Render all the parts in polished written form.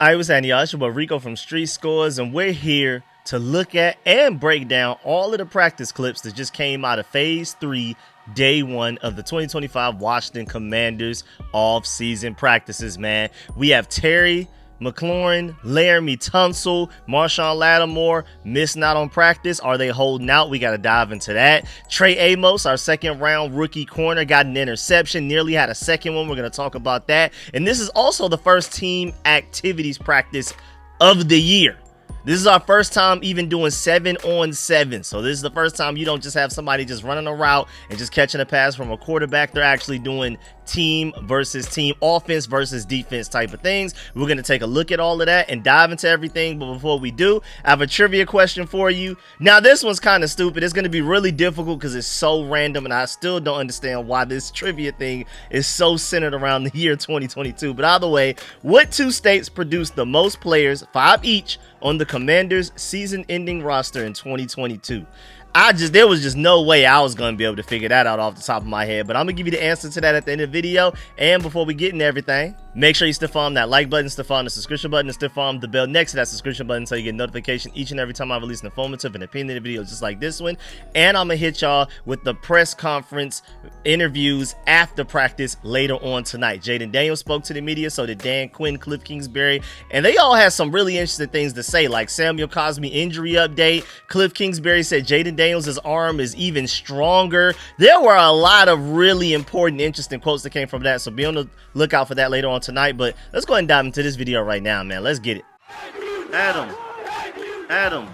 Alright, what's happening, y'all? It's your boy Rico from StreetScores, and we're here to look at and break down all of the practice clips that just came out of Phase 3, Day 1 of the 2025 Washington Commanders off-season practices, man. We have Terry McLaurin, Laramie Tunsil, Marshon Lattimore missing out on practice. Are they holding out? We got to dive into that. Trey Amos, our second-round rookie corner, got an interception, nearly had a second one. We're going to talk about that. And this is also the first team activities practice of the year. This is our first time even doing 7-on-7. So this is the first time you don't just have somebody just running a route and just catching a pass from a quarterback. They're actually doing team versus team, offense versus defense type of things. We're going to take a look at all of that and dive into everything. But before we do, I have a trivia question for you. Now, this one's kind of stupid. It's going to be really difficult because it's so random, and I still don't understand why this trivia thing is so centered around the year 2022. But either way, what two states produced the most players, 5 each, on the Commanders season-ending roster in 2022? There was just no way I was going to be able to figure that out off the top of my head, but I'm going to give you the answer to that at the end of the video. And before we get into everything, make sure you stiff arm that like button, stiff arm the subscription button, and stiff arm the bell next to that subscription button so you get notification each and every time I release an informative and opinionated video just like this one. And I'm going to hit y'all with the press conference interviews after practice later on tonight. Jayden Daniels spoke to the media, so did Dan Quinn, Cliff Kingsbury, and they all had some really interesting things to say, like Samuel Cosmi injury update. Cliff Kingsbury said Jayden Daniels' arm is even stronger. There were a lot of really important, interesting quotes that came from that, so be on the lookout for that later on tonight. But let's go ahead and dive into this video right now, man. Let's get it. Adam.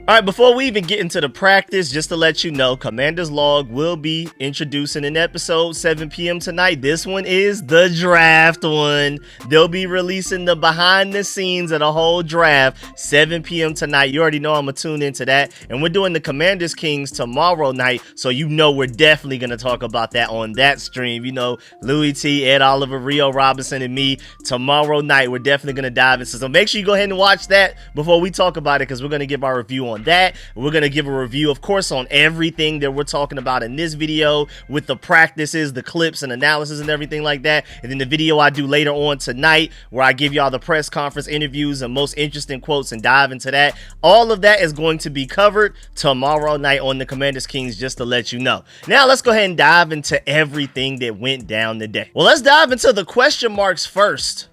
All right, before we even get into the practice, just to let you know, Commanders Log will be introducing an episode 7 p.m. tonight. This one is the draft one. They'll be releasing the behind the scenes of the whole draft 7 p.m. tonight. You already know I'm going to tune into that. And we're doing the Commanders Kings tomorrow night, so you know we're definitely going to talk about that on that stream. You know, Louis T, Ed Oliver, Rio Robinson, and me tomorrow night. We're definitely going to dive into. So make sure you go ahead and watch that before we talk about it, because we're going to give our review on that. We're going to give a review, of course, on everything that we're talking about in this video with the practices, the clips and analysis and everything like that. And then the video I do later on tonight where I give y'all the press conference interviews and most interesting quotes and dive into that. All of that is going to be covered tomorrow night on the Commanders Kings, just to let you know. Now let's go ahead and dive into everything that went down today. Well, let's dive into the question marks first,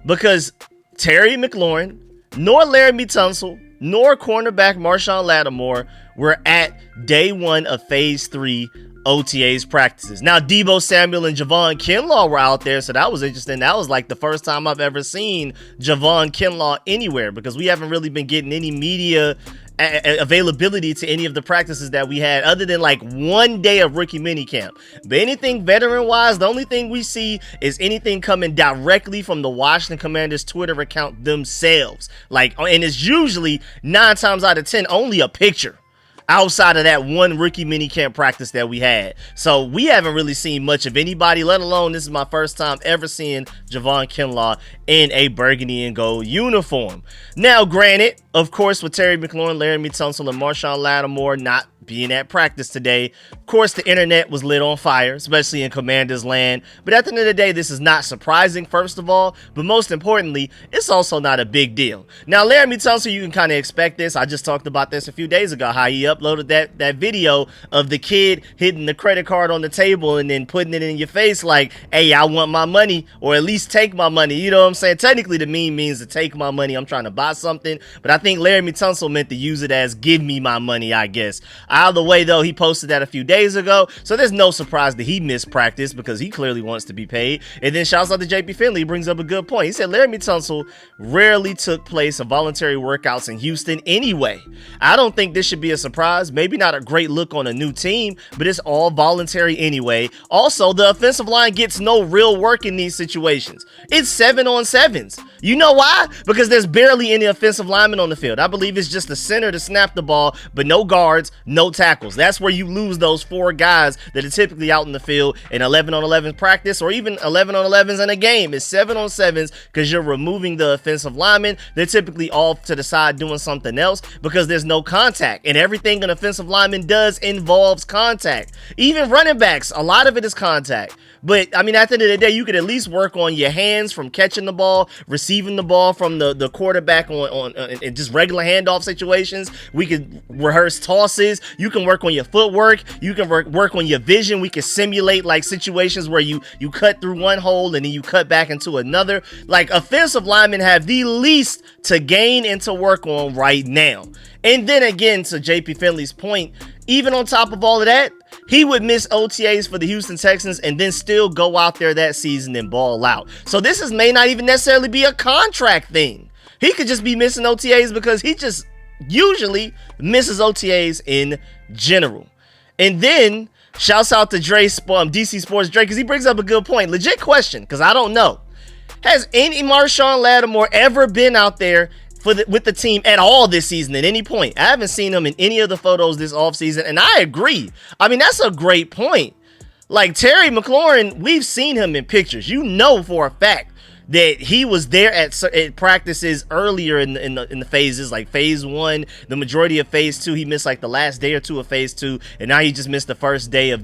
because Terry McLaurin nor Laramie Tunsil nor cornerback Marshon Lattimore were at Day 1 of Phase 3 OTAs practices. Now, Deebo Samuel and Javon Kinlaw were out there, so that was interesting. That was like the first time I've ever seen Javon Kinlaw anywhere, because we haven't really been getting any media availability to any of the practices that we had, other than like 1 day of rookie minicamp. But anything veteran wise, the only thing we see is anything coming directly from the Washington Commanders Twitter account themselves. And it's usually 9 times out of 10 only a picture outside of that one rookie minicamp practice that we had. So we haven't really seen much of anybody, let alone this is my first time ever seeing Javon Kinlaw in a burgundy and gold uniform. Now, granted, of course, with Terry McLaurin, Laramie Tunsil, and Marshon Lattimore not being at practice today, of course, the internet was lit on fire, especially in Commanders land. But at the end of the day, this is not surprising, first of all, but most importantly, it's also not a big deal. Now, Laramie Tunsil, you can kind of expect this. I just talked about this a few days ago, how he uploaded that video of the kid hitting the credit card on the table and then putting it in your face like, hey, I want my money, or at least take my money. You know what I'm saying? Technically, the meme means to take my money. I'm trying to buy something, but I think Laramie Tunsil meant to use it as give me my money, I guess. Either way, though, he posted that a few days ago, so there's no surprise that he missed practice because he clearly wants to be paid. And then shouts out to JP Finley, brings up a good point. He said Laramie Tunsil rarely took place of voluntary workouts in Houston anyway. I don't think this should be a surprise. Maybe not a great look on a new team, but it's all voluntary anyway. Also, the offensive line gets no real work in these situations. It's 7-on-7s. You know why? Because there's barely any offensive linemen on the field. I believe it's just the center to snap the ball, but no guards, no tackles. That's where you lose those 4 guys that are typically out in the field in 11-on-11 practice, or even 11-on-11s in a game. It's 7-on-7s because you're removing the offensive linemen. They're typically off to the side doing something else because there's no contact. And everything an offensive lineman does involves contact. Even running backs, a lot of it is contact. But, I mean, at the end of the day, you could at least work on your hands from catching the ball, receiving the ball from the quarterback on just regular handoff situations. We could rehearse tosses. You can work on your footwork. You can work on your vision. We can simulate, like, situations where you cut through one hole and then you cut back into another. Like, offensive linemen have the least to gain and to work on right now. And then again, to JP Finley's point, even on top of all of that, he would miss OTAs for the Houston Texans and then still go out there that season and ball out. So this may not even necessarily be a contract thing. He could just be missing OTAs because he just usually misses OTAs in general. And then shouts out to DC Sports Dre, because he brings up a good point. Legit question, because I don't know. Has any Marshon Lattimore ever been out there with the team at all this season at any point? I haven't seen him in any of the photos this offseason, and I agree. I mean, that's a great point. Like, Terry McLaurin, we've seen him in pictures. You know for a fact that he was there at practices earlier in the phases, like phase 1, the majority of phase 2. He missed like the last day or 2 of phase 2, and now he just missed the first day of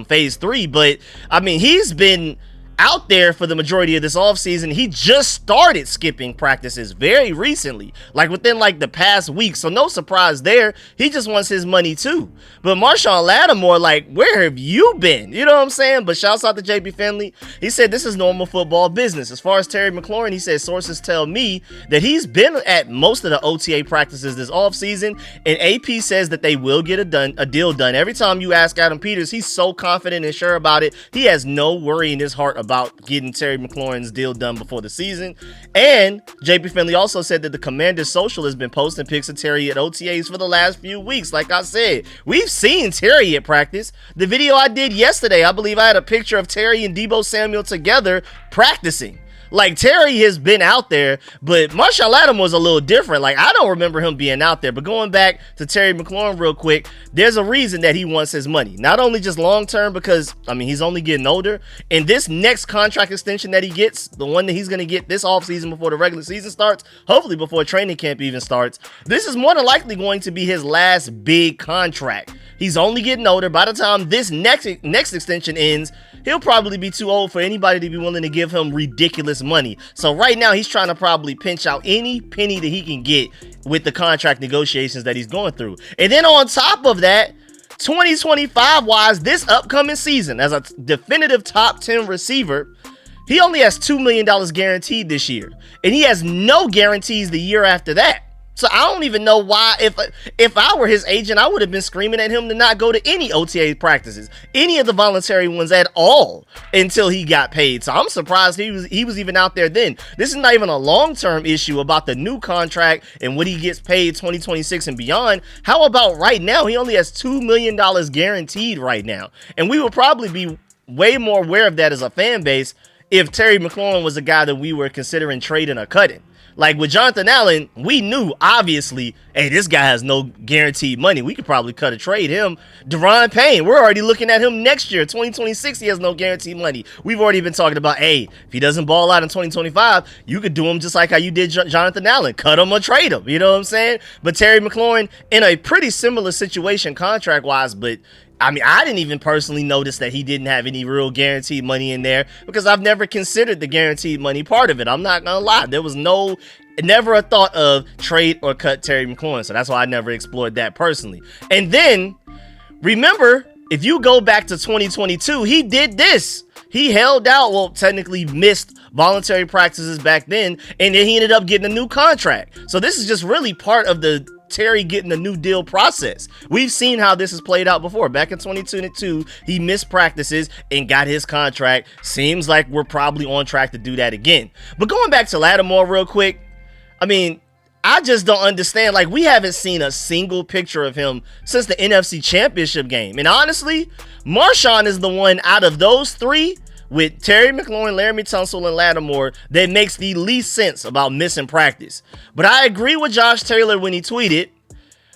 phase 3. But I mean, he's been out there for the majority of this offseason. He just started skipping practices very recently, like within like the past week. So no surprise there. He just wants his money too. But Marshon Lattimore, like, where have you been? You know what I'm saying? But shouts out to JP Finley. He said this is normal football business. As far as Terry McLaurin, he said sources tell me that he's been at most of the OTA practices this offseason, and AP says that they will get a deal done. Every time you ask Adam Peters, he's so confident and sure about it. He has no worry in his heart about getting Terry McLaurin's deal done before the season. And JP Finley also said that the Commanders social has been posting pics of Terry at OTAs for the last few weeks. Like I said, we've seen Terry at practice. The video I did yesterday, I believe I had a picture of Terry and Deebo Samuel together practicing. Like, Terry has been out there, but Marshon Lattimore was a little different. Like, I don't remember him being out there. But going back to Terry McLaurin real quick, there's a reason that he wants his money. Not only just long-term, because, I mean, he's only getting older. And this next contract extension that he gets, the one that he's going to get this offseason before the regular season starts, hopefully before training camp even starts, this is more than likely going to be his last big contract. He's only getting older. By the time this next extension ends, he'll probably be too old for anybody to be willing to give him ridiculous money. So right now, he's trying to probably pinch out any penny that he can get with the contract negotiations that he's going through. And then on top of that, 2025-wise, this upcoming season, as a definitive top 10 receiver, he only has $2 million guaranteed this year. And he has no guarantees the year after that. So I don't even know why, if I were his agent, I would have been screaming at him to not go to any OTA practices, any of the voluntary ones at all, until he got paid. So I'm surprised he was even out there then. This is not even a long-term issue about the new contract and what he gets paid 2026 and beyond. How about right now? He only has $2 million guaranteed right now. And we will probably be way more aware of that as a fan base if Terry McLaurin was a guy that we were considering trading or cutting. Like with Jonathan Allen, we knew, obviously, hey, this guy has no guaranteed money. We could probably cut or trade him. Deron Payne, we're already looking at him next year. 2026, he has no guaranteed money. We've already been talking about, hey, if he doesn't ball out in 2025, you could do him just like how you did Jonathan Allen. Cut him or trade him. You know what I'm saying? But Terry McLaurin, in a pretty similar situation contract-wise, but I mean, I didn't even personally notice that he didn't have any real guaranteed money in there because I've never considered the guaranteed money part of it. I'm not going to lie. There was never a thought of trade or cut Terry McLaurin. So that's why I never explored that personally. And then, remember, if you go back to 2022, he did this. He held out, well, technically missed voluntary practices back then, and then he ended up getting a new contract. So this is just really part of the Terry getting a new deal process. We've seen how this has played out before. Back in 2022, he missed practices and got his contract. Seems like we're probably on track to do that again. But going back to Lattimore real quick, I mean, I just don't understand. Like, we haven't seen a single picture of him since the NFC Championship game. And honestly, Marshon is the one out of those three with Terry McLaurin, Laramie Tunsil, and Lattimore that makes the least sense about missing practice. But I agree with Josh Taylor when he tweeted,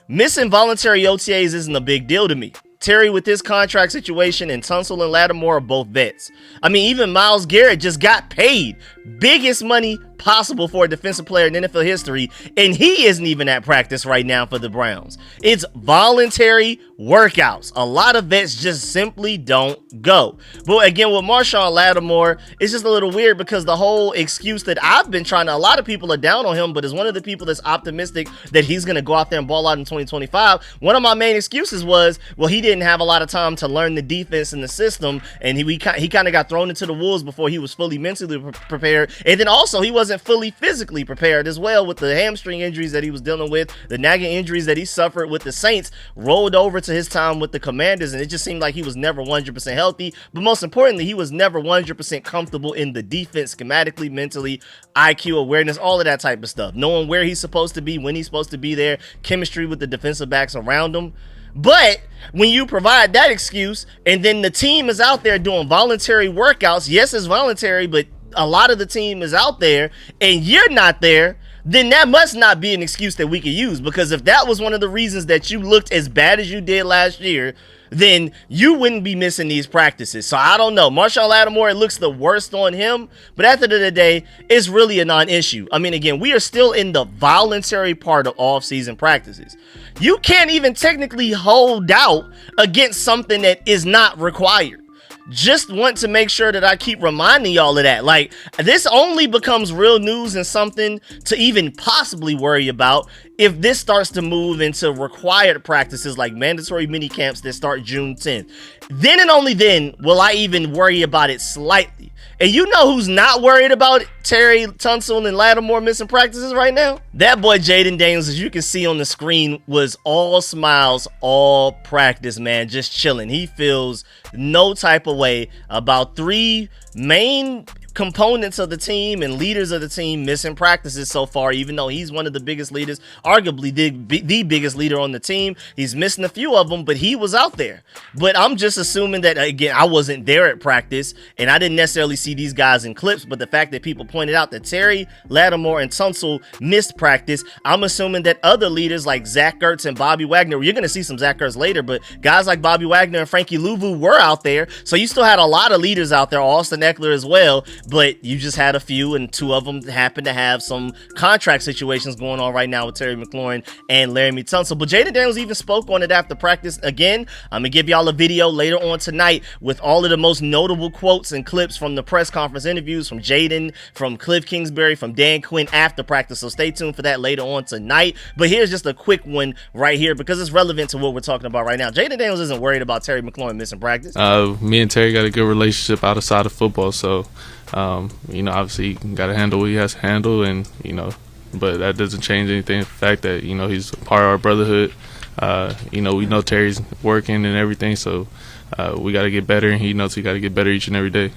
missing voluntary OTAs isn't a big deal to me. Terry with his contract situation and Tunsil and Lattimore are both vets. I mean, even Myles Garrett just got paid biggest money possible for a defensive player in NFL history, and he isn't even at practice right now for the Browns. It's voluntary workouts. A lot of vets just simply don't go. But again, with Marshon Lattimore, it's just a little weird because the whole excuse that I've been trying to, a lot of people are down on him, but as one of the people that's optimistic that he's going to go out there and ball out in 2025, one of my main excuses was, well, he didn't have a lot of time to learn the defense and the system, and he kind of got thrown into the wolves before he was fully mentally prepared. And then also he wasn't fully physically prepared as well with the hamstring injuries that he was dealing with. The nagging injuries that he suffered with the Saints rolled over to his time with the Commanders, and it just seemed like he was never 100% healthy. But most importantly, he was never 100% comfortable in the defense, schematically, mentally, IQ, awareness, all of that type of stuff. Knowing where he's supposed to be, when he's supposed to be there, chemistry with the defensive backs around him. But when you provide that excuse and then the team is out there doing voluntary workouts, yes, it's voluntary, but a lot of the team is out there and you're not there, then that must not be an excuse that we can use, because if that was one of the reasons that you looked as bad as you did last year, then you wouldn't be missing these practices. So I don't know. Marshon Lattimore, it looks the worst on him, but at the end of the day, it's really a non-issue. I mean, again, we are still in the voluntary part of off-season practices. You can't even technically hold out against something that is not required. Just want to make sure that I keep reminding y'all of that. Like, this only becomes real news and something to even possibly worry about if this starts to move into required practices like mandatory mini camps that start June 10th. Then and only then will I even worry about it slightly. And you know who's not worried about it? Terry, Tunsil, and Lattimore missing practices right now? That boy Jayden Daniels, as you can see on the screen, was all smiles, all practice, man. Just chilling. He feels no type of way about three main components of the team and leaders of the team missing practices so far, even though he's one of the biggest leaders, arguably the biggest leader on the team. He's missing a few of them, but he was out there. But I'm just assuming that, again, I wasn't there at practice and I didn't necessarily see these guys in clips, but the fact that people pointed out that Terry, Lattimore, and Tunsil missed practice, I'm assuming that other leaders like Zach Ertz and Bobby Wagner, you're going to see some Zach Ertz later, but guys like Bobby Wagner and Frankie Louvu were out there. So you still had a lot of leaders out there, Austin Eckler as well, but you just had a few, and two of them happen to have some contract situations going on right now with Terry McLaurin and Laramie Tunsil. But Jayden Daniels even spoke on it after practice. Again, I'm going to give y'all a video later on tonight with all of the most notable quotes and clips from the press conference interviews from Jayden, from Cliff Kingsbury, from Dan Quinn after practice. So stay tuned for that later on tonight. But here's just a quick one right here because it's relevant to what we're talking about right now. Jayden Daniels isn't worried about Terry McLaurin missing practice. Me and Terry got a good relationship outside of football, so obviously he got to handle what he has to handle, and but that doesn't change anything. The fact that he's a part of our brotherhood. We know Terry's working and everything, so we got to get better, and he knows he got to get better each and every day.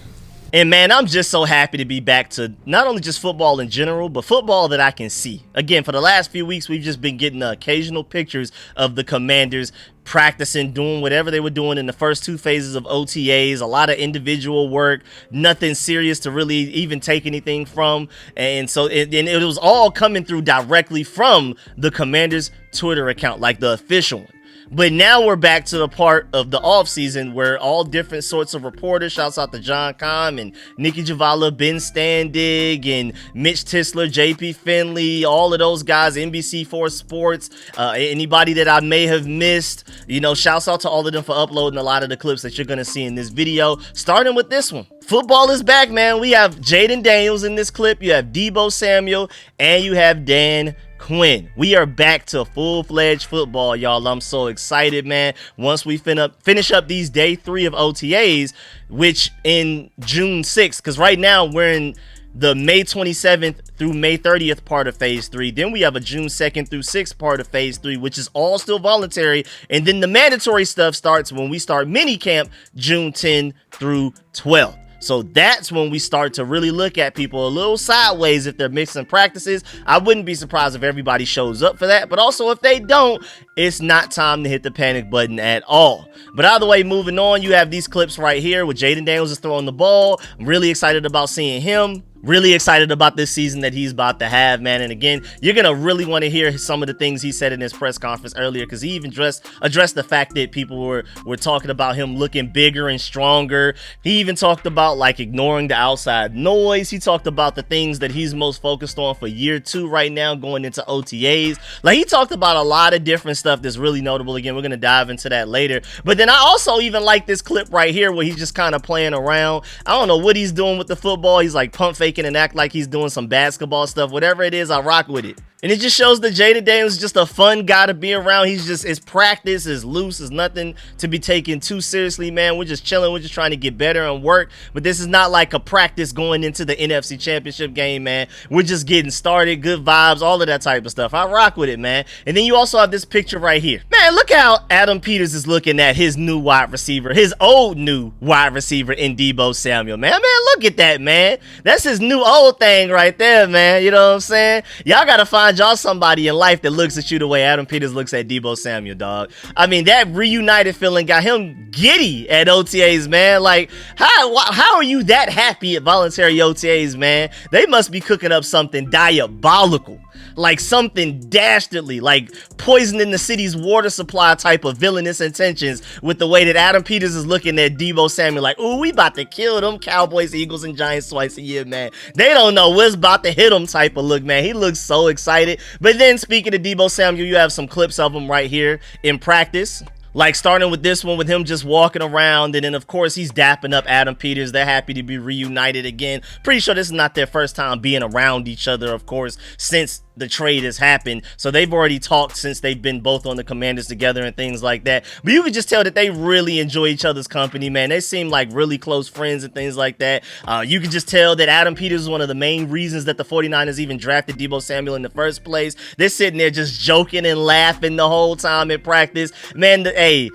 And man, I'm just so happy to be back to not only just football in general, but football that I can see. Again, for the last few weeks, we've just been getting the occasional pictures of the Commanders practicing, doing whatever they were doing in the first two phases of OTAs, a lot of individual work, nothing serious to really even take anything from. And so it was all coming through directly from the Commanders Twitter account, like the official one. But now we're back to the part of the offseason where all different sorts of reporters, shouts out to John Kahn and Nikki Javala, Ben Standig, and Mitch Tisler, JP Finley, all of those guys, NBC4 Sports, anybody that I may have missed, shouts out to all of them for uploading a lot of the clips that you're going to see in this video, starting with this one. Football is back, man. We have Jayden Daniels in this clip, you have Deebo Samuel, and you have Dan Quinn. We are back to full-fledged football, y'all. I'm so excited, man. Once we finish up these day 3 of OTAs, which in June 6th, because right now we're in the May 27th through May 30th part of Phase 3. Then we have a June 2nd through 6th part of Phase 3, which is all still voluntary. And then the mandatory stuff starts when we start mini camp June 10 through 12th. So that's when we start to really look at people a little sideways if they're mixing practices. I wouldn't be surprised if everybody shows up for that, but also if they don't, it's not time to hit the panic button at all. But either way, moving on, you have these clips right here with Jayden Daniels is throwing the ball. I'm really excited about seeing him. Really excited about this season that he's about to have, man. And again, you're going to really want to hear some of the things he said in his press conference earlier, because he even addressed the fact that people were talking about him looking bigger and stronger. He even talked about like ignoring the outside noise. He talked about the things that he's most focused on for year 2 right now going into OTAs. Like, he talked about a lot of different stuff that's really notable. Again, we're going to dive into that later. But then I also even like this clip right here where he's just kind of playing around. I don't know what he's doing with the football. He's like pump faking and act like he's doing some basketball stuff. Whatever it is, I rock with it. And it just shows that Jayden Daniels is just a fun guy to be around. He's just, his practice is loose. It's nothing to be taken too seriously, man. We're just chilling. We're just trying to get better and work. But this is not like a practice going into the NFC Championship game, man. We're just getting started. Good vibes, all of that type of stuff. I rock with it, man. And then you also have this picture right here. Man, look how Adam Peters is looking at his new wide receiver, his old new wide receiver in Deebo Samuel, man. Man, look at that, man. That's his new old thing right there, man. You know what I'm saying? Y'all got to find y'all somebody in life that looks at you the way Adam Peters looks at Deebo Samuel, dog. I mean, that reunited feeling got him giddy at OTAs, man. Like, how are you that happy at voluntary OTAs, man? They must be cooking up something diabolical. Like something dastardly, like poisoning the city's water supply type of villainous intentions with the way that Adam Peters is looking at Deebo Samuel like, ooh, we about to kill them Cowboys, Eagles, and Giants twice a year, man. They don't know what's about to hit them type of look, man. He looks so excited. But then speaking of Deebo Samuel, you have some clips of him right here in practice. Like starting with this one with him just walking around, and then of course he's dapping up Adam Peters. They're happy to be reunited again. Pretty sure this is not their first time being around each other, of course, since the trade has happened. So they've already talked since they've been both on the Commanders together and things like that. But you can just tell that they really enjoy each other's company, man. They seem like really close friends and things like that. You can just tell that Adam Peters is one of the main reasons that the 49ers even drafted Deebo Samuel in the first place. They're sitting there just joking and laughing the whole time in practice. Man, the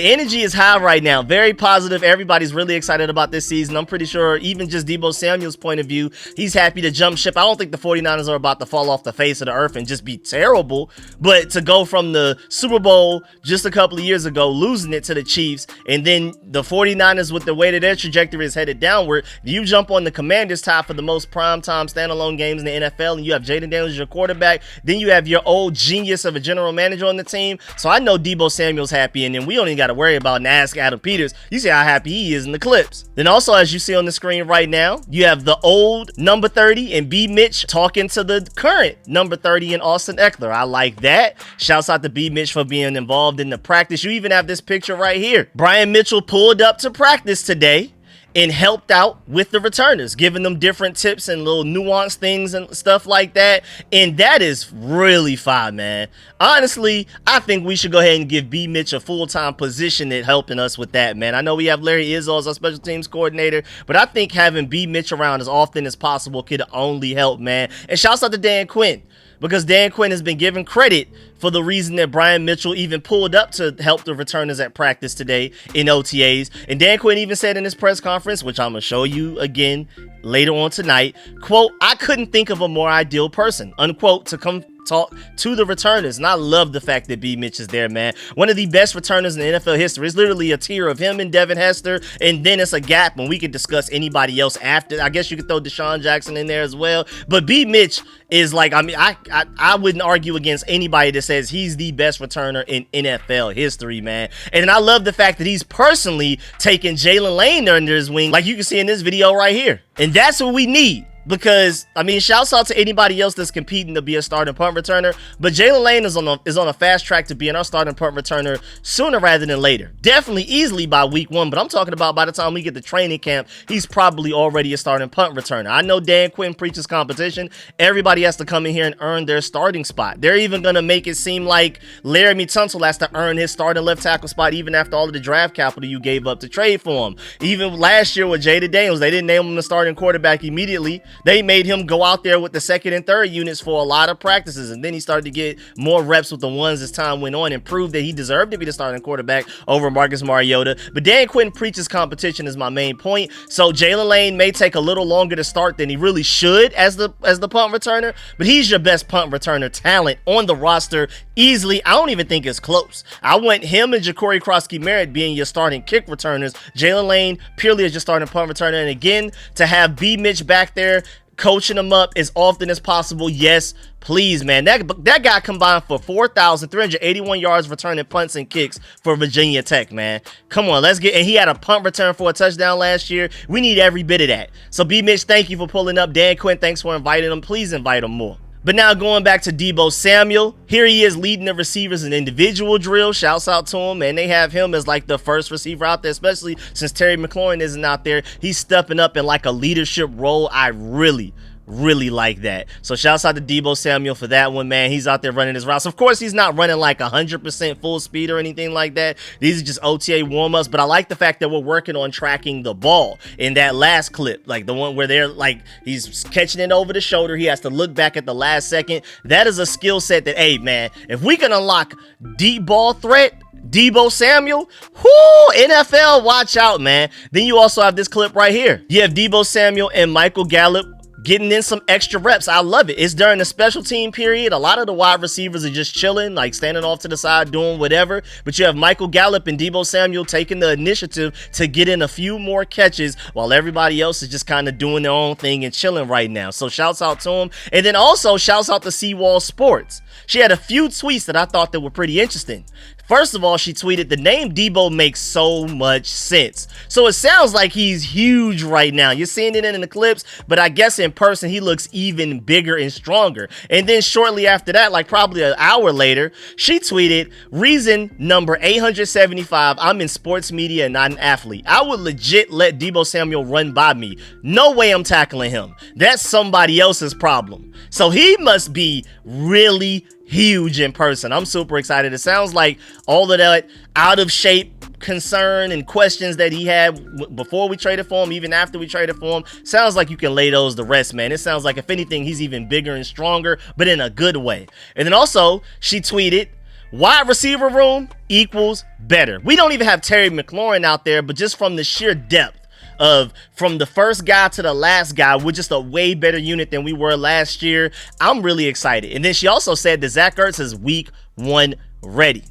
energy is high right now. Very positive. Everybody's really excited about this season. I'm pretty sure even just Deebo Samuel's point of view, he's happy to jump ship. I don't think the 49ers are about to fall off the face of the earth and just be terrible, but to go from the Super Bowl just a couple of years ago, losing it to the Chiefs, and then the 49ers with the way that their trajectory is headed downward, you jump on the Commanders top for the most primetime standalone games in the NFL, and you have Jayden Daniels as your quarterback. Then you have your old genius of a general manager on the team. So I know Deebo Samuel's happy, and then we don't even got to worry about and ask Adam Peters. You see how happy he is in the clips. Then also, as you see on the screen right now, you have the old number 30 and B Mitch talking to the current number 30 in Austin Eckler. I like that. Shouts out to B Mitch for being involved in the practice. You even have this picture right here. Brian Mitchell pulled up to practice today and helped out with the returners, giving them different tips and little nuanced things and stuff like that. And that is really fine, man. Honestly, I think we should go ahead and give B Mitch a full-time position at helping us with that, man. I know we have Larry Izzo as our special teams coordinator, but I think having B Mitch around as often as possible could only help, man. And shouts out to Dan Quinn, because Dan Quinn has been given credit for the reason that Brian Mitchell even pulled up to help the returners at practice today in OTAs. And Dan Quinn even said in his press conference, which I'm going to show you again later on tonight, quote, "I couldn't think of a more ideal person," unquote, to come talk to the returners. And I love the fact that B Mitch is there, man. One of the best returners in the NFL history. It's literally a tier of him and Devin Hester, and then it's a gap when we can discuss anybody else after. I guess you could throw Deshaun Jackson in there as well, but B Mitch is like, I mean, I wouldn't argue against anybody that says he's the best returner in NFL history, man. And I love the fact that he's personally taking Jalen Lane under his wing, like you can see in this video right here. And that's what we need. Because, I mean, shouts out to anybody else that's competing to be a starting punt returner, but Jalen Lane is on a fast track to being our starting punt returner sooner rather than later. Definitely easily by week 1, but I'm talking about by the time we get to training camp, he's probably already a starting punt returner. I know Dan Quinn preaches competition. Everybody has to come in here and earn their starting spot. They're even going to make it seem like Laramie Tunsil has to earn his starting left tackle spot even after all of the draft capital you gave up to trade for him. Even last year with Jayden Daniels, they didn't name him the starting quarterback immediately. They made him go out there with the second and third units for a lot of practices, and then he started to get more reps with the ones as time went on and proved that he deserved to be the starting quarterback over Marcus Mariota. But Dan Quinn preaches competition is my main point. So Jalen Lane may take a little longer to start than he really should as the punt returner, but he's your best punt returner talent on the roster easily. I don't even think it's close. I want him and Ja'Cory Krosky-Merritt being your starting kick returners. Jalen Lane purely as your starting punt returner. And again, to have B. Mitch back there coaching them up as often as possible. Yes, please, man. That guy combined for 4,381 yards returning punts and kicks for Virginia Tech, man. Come on, let's get. And he had a punt return for a touchdown last year. We need every bit of that. So B. Mitch, thank you for pulling up. Dan Quinn, thanks for inviting him. Please invite him more. But now going back to Deebo Samuel, here he is leading the receivers in individual drills. Shouts out to him, and they have him as like the first receiver out there, especially since Terry McLaurin isn't out there. He's stepping up in like a leadership role. I really like that. So shouts out to Deebo Samuel for that one, man. He's out there running his routes. Of course, he's not running like 100% full speed or anything like that. These are just OTA warm-ups, but I like the fact that we're working on tracking the ball in that last clip, like the one where they're like, he's catching it over the shoulder. He has to look back at the last second. That is a skill set that, hey, man, if we can unlock deep ball threat, Deebo Samuel, whoo, NFL, watch out, man. Then you also have this clip right here. You have Deebo Samuel and Michael Gallup getting in some extra reps. I love it. It's during the special team period. A lot of the wide receivers are just chilling, like standing off to the side, doing whatever. But you have Michael Gallup and Deebo Samuel taking the initiative to get in a few more catches while everybody else is just kind of doing their own thing and chilling right now. So shouts out to them. And then also shouts out to Seawall Sports. She had a few tweets that I thought that were pretty interesting. First of all, she tweeted, the name Deebo makes so much sense. So it sounds like he's huge right now. You're seeing it in the clips, but I guess in person, he looks even bigger and stronger. And then shortly after that, like probably an hour later, she tweeted, reason number 875, I'm in sports media and not an athlete. I would legit let Deebo Samuel run by me. No way I'm tackling him. That's somebody else's problem. So he must be really huge in person. I'm super excited. It sounds like all of that out of shape concern and questions that he had before we traded for him, even after we traded for him, sounds like you can lay those to rest, man. It sounds like if anything, he's even bigger and stronger, but in a good way. And then also she tweeted, wide receiver room equals better. We don't even have Terry McLaurin out there, but just from the sheer depth of from the first guy to the last guy, we're just a way better unit than we were last year. I'm really excited. And then she also said that Zach Ertz is week 1 ready.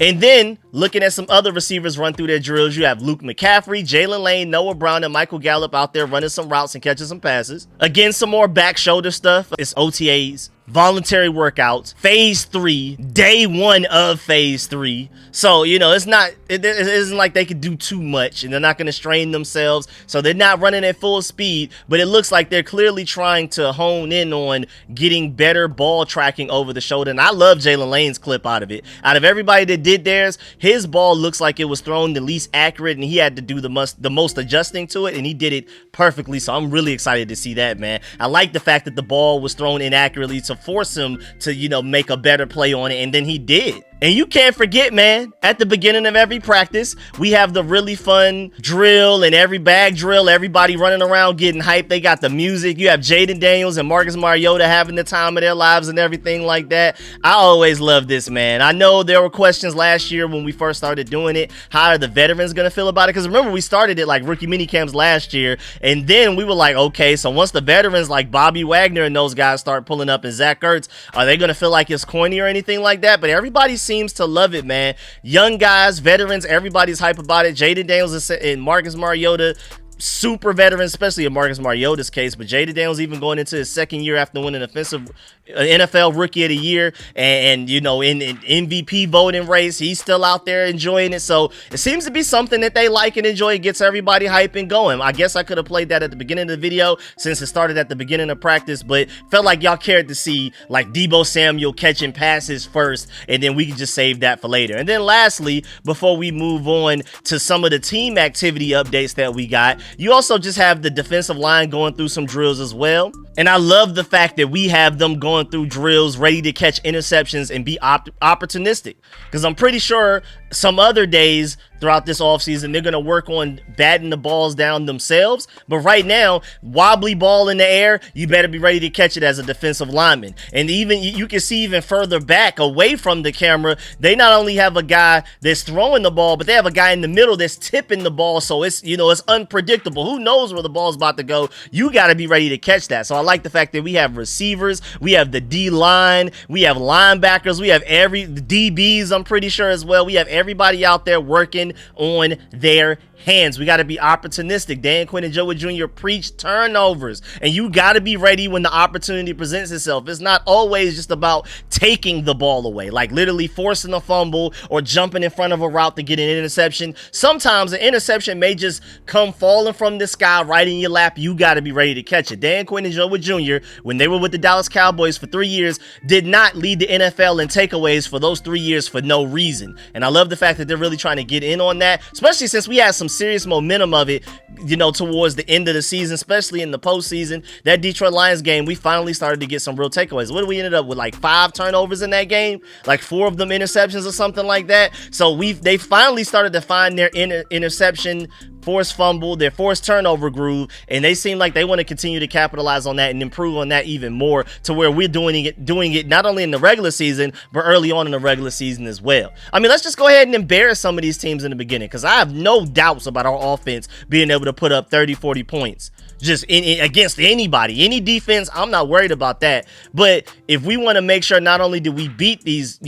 And then looking at some other receivers run through their drills, you have Luke McCaffrey, Jalen Lane, Noah Brown, and Michael Gallup out there running some routes and catching some passes. Again, some more back shoulder stuff. It's OTAs, voluntary workouts, phase 3, day 1 of phase 3. So, you know, it isn't like they could do too much and they're not going to strain themselves. So they're not running at full speed, but it looks like they're clearly trying to hone in on getting better ball tracking over the shoulder. And I love Jalen Lane's clip out of it. Out of everybody that did theirs, his ball looks like it was thrown the least accurate and he had to do the most adjusting to it, and he did it perfectly. So I'm really excited to see that, man. I like the fact that the ball was thrown inaccurately to force him to, you know, make a better play on it, and then he did. And you can't forget, man, at the beginning of every practice, we have the really fun drill, and every bag drill, everybody running around getting hyped. They got the music. You have Jayden Daniels and Marcus Mariota having the time of their lives and everything like that. I always love this, man. I know there were questions last year when we first started doing it. How are the veterans going to feel about it? Because remember, we started it like rookie mini camps last year, and then we were like, okay, so once the veterans like Bobby Wagner and those guys start pulling up and Zach Ertz, are they going to feel like it's corny or anything like that? But everybody seems to love it, man. Young guys, veterans, everybody's hype about it. Jayden Daniels and Marcus Mariota, super veteran, especially in Marcus Mariota's case, but Jayden Daniels even going into his second year after winning NFL Rookie of the Year and you know, in MVP voting race, he's still out there enjoying it. So it seems to be something that they like and enjoy. It gets everybody hype and going. I guess I could have played that at the beginning of the video since it started at the beginning of practice, but felt like y'all cared to see like Deebo Samuel catching passes first, and then we could just save that for later. And then lastly, before we move on to some of the team activity updates that we got, you also just have the defensive line going through some drills as well. And I love the fact that we have them going through drills, ready to catch interceptions and be opportunistic. Because I'm pretty sure some other days throughout this offseason, they're going to work on batting the balls down themselves. But right now, wobbly ball in the air, you better be ready to catch it as a defensive lineman. And even you can see even further back away from the camera, they not only have a guy that's throwing the ball, but they have a guy in the middle that's tipping the ball. So it's, it's unpredictable. Who knows where the ball's about to go? You got to be ready to catch that. So I like the fact that we have receivers, we have the D line, we have linebackers, we have the DBs, I'm pretty sure as well. We have everybody out there working on their hands. We got to be opportunistic. Dan Quinn and Joey Jr. preach turnovers, and you got to be ready when the opportunity presents itself. It's not always just about taking the ball away, like literally forcing a fumble or jumping in front of a route to get an interception. Sometimes an interception may just come falling from the sky right in your lap. You got to be ready to catch it. Dan Quinn and Joey Jr., when they were with the Dallas Cowboys for 3 years, did not lead the NFL in takeaways for those 3 years for no reason. And I love the fact that they're really trying to get in on that, especially since we had some serious momentum of it, towards the end of the season, especially in the postseason. That Detroit Lions game, we finally started to get some real takeaways. What did we ended up with, like 5 turnovers in that game, like 4 of them interceptions or something like that. So they finally started to find their interception, forced fumble, their forced turnover groove, and they seem like they want to continue to capitalize on that and improve on that even more, to where we're doing it not only in the regular season but early on in the regular season as well. I mean, let's just go ahead and embarrass some of these teams in the beginning, because I have no doubts about our offense being able to put up 30-40 points just against anybody, any defense. I'm not worried about that. But if we want to make sure not only do we beat these,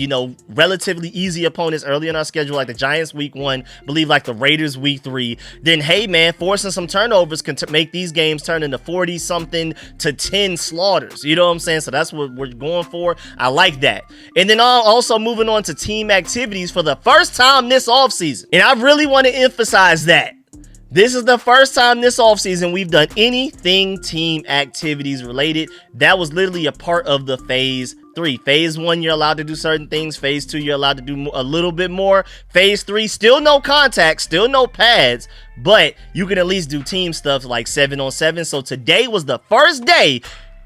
relatively easy opponents early in our schedule, like the Giants week 1, believe like the Raiders week 3, then hey man, forcing some turnovers can make these games turn into 40 something to 10 slaughters. You know what I'm saying? So that's what we're going for. I like that. And then also moving on to team activities for the first time this offseason. And I really want to emphasize that this is the first time this offseason we've done anything team activities related. That was literally a part of the Phase 3. Phase 1, you're allowed to do certain things. Phase 2, you're allowed to do a little bit more. Phase 3, still no contact, still no pads, but you can at least do team stuff like 7-on-7. So today was the first day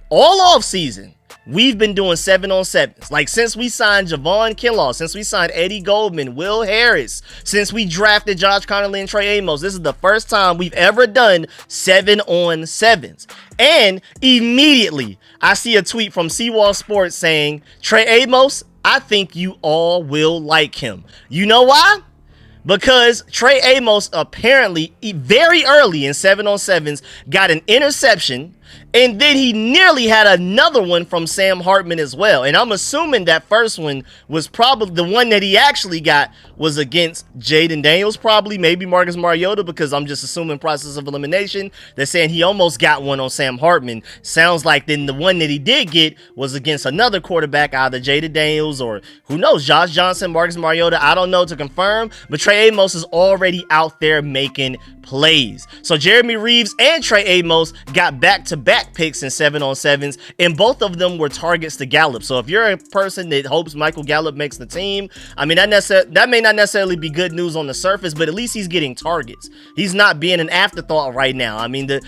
all off season we've been doing 7-on-7s. Like since we signed Javon Kinlaw, since we signed Eddie Goldman, Will Harris, since we drafted Josh Connolly and Trey Amos, this is the first time we've ever done 7-on-7s. And immediately I see a tweet from Seawall Sports saying, Trey Amos, I think you all will like him. You know why? Because Trey Amos apparently very early in 7-on-7s got an interception, and then he nearly had another one from Sam Hartman as well. And I'm assuming that first one was probably the one that he actually got was against Jayden Daniels, probably, maybe Marcus Mariota, because I'm just assuming process of elimination. They're saying he almost got one on Sam Hartman. Sounds like then the one that he did get was against another quarterback, either Jayden Daniels or who knows, Josh Johnson, Marcus Mariota. I don't know to confirm, but Trey Amos is already out there making plays. So Jeremy Reeves and Trey Amos got back-to-back picks in 7-on-7s, and both of them were targets to Gallup. So if you're a person that hopes Michael Gallup makes the team, I mean, that may not necessarily be good news on the surface, but at least he's getting targets. He's not being an afterthought right now. I mean, the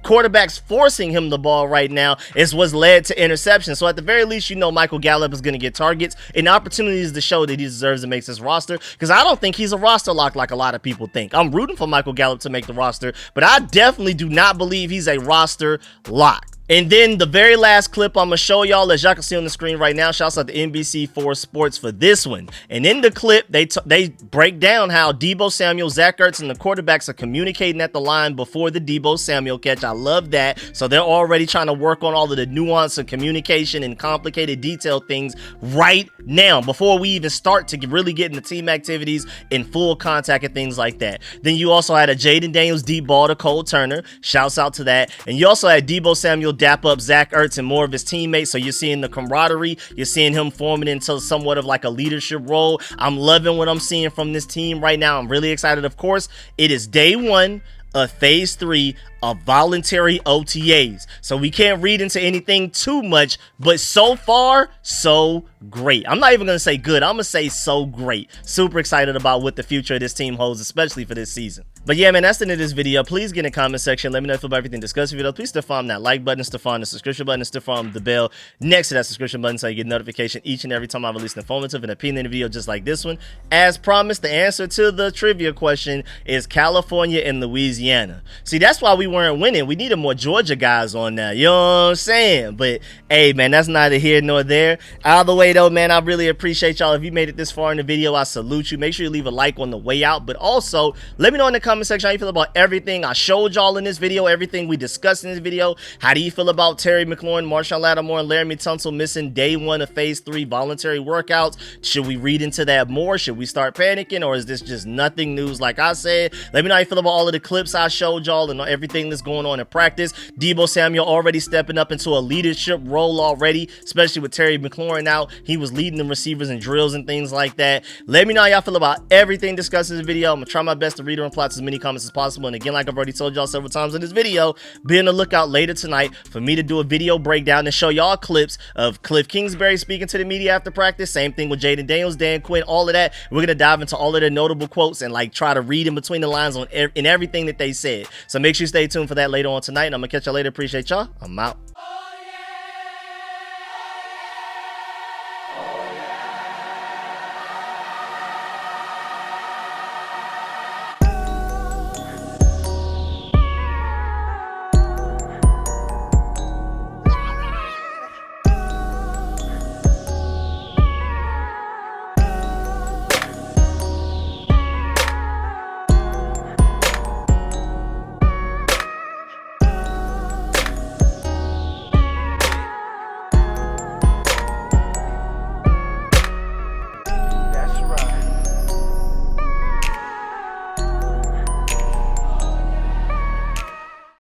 quarterbacks forcing him the ball right now is what's led to interception. So at the very least, Michael Gallup is going to get targets and opportunities to show that he deserves to make this roster, because I don't think he's a roster lock like a lot of people think. I'm rooting for Michael Gallup to make the roster, but I definitely do not believe he's a roster lock. And then the very last clip I'm going to show y'all, as y'all can see on the screen right now, shouts out to NBC4 Sports for this one. And in the clip, they break down how Deebo Samuel, Zach Ertz, and the quarterbacks are communicating at the line before the Deebo Samuel catch. I love that. So they're already trying to work on all of the nuance of communication and complicated detailed things right now, before we even start to really get into team activities in full contact and things like that. Then you also had a Jayden Daniels deep ball to Cole Turner. Shouts out to that. And you also had Deebo Samuel dap up Zach Ertz and more of his teammates. So you're seeing the camaraderie. You're seeing him forming into somewhat of like a leadership role. I'm loving what I'm seeing from this team right now. I'm really excited. Of course, it is day 1 of Phase 3 of voluntary OTAs. So we can't read into anything too much, but so far, so great. I'm not even going to say good. I'm going to say so great. Super excited about what the future of this team holds, especially for this season. But yeah, man, that's the end of this video. Please get in the comment section. Let me know if you feel about everything discussed in the video. Please still farm that like button, still farm the subscription button, still farm the bell next to that subscription button so you get notification each and every time I release an informative and opinion video just like this one. As promised, the answer to the trivia question is California and Louisiana. See, that's why we weren't winning. We needed more Georgia guys on there. You know what I'm saying? But hey, man, that's neither here nor there. Either way, though, man, I really appreciate y'all. If you made it this far in the video, I salute you. Make sure you leave a like on the way out. But also, let me know in the comment section how you feel about everything I showed y'all in this video, everything we discussed in this video. How do you feel about Terry McLaurin, Marshon Lattimore, and Laramie Tunsil missing day 1 of phase 3 voluntary workouts? Should we read into that more? Should we start panicking, or is this just nothing news like I said? Let me know how you feel about all of the clips I showed y'all and everything that's going on in practice. Deebo Samuel already stepping up into a leadership role already, especially with Terry McLaurin out. He was leading the receivers and drills and things like that. Let me know how y'all feel about everything discussed in this video. I'm gonna try my best to read and reply to as many comments as possible. And again, like I've already told y'all several times in this video, be on the lookout later tonight for me to do a video breakdown and show y'all clips of Cliff Kingsbury speaking to the media after practice. Same thing with Jayden Daniels, Dan Quinn, all of that. We're gonna dive into all of their notable quotes and like try to read in between the lines on in everything that they said. So make sure you stay tuned for that later on tonight. And I'm gonna catch y'all later. Appreciate y'all. I'm out.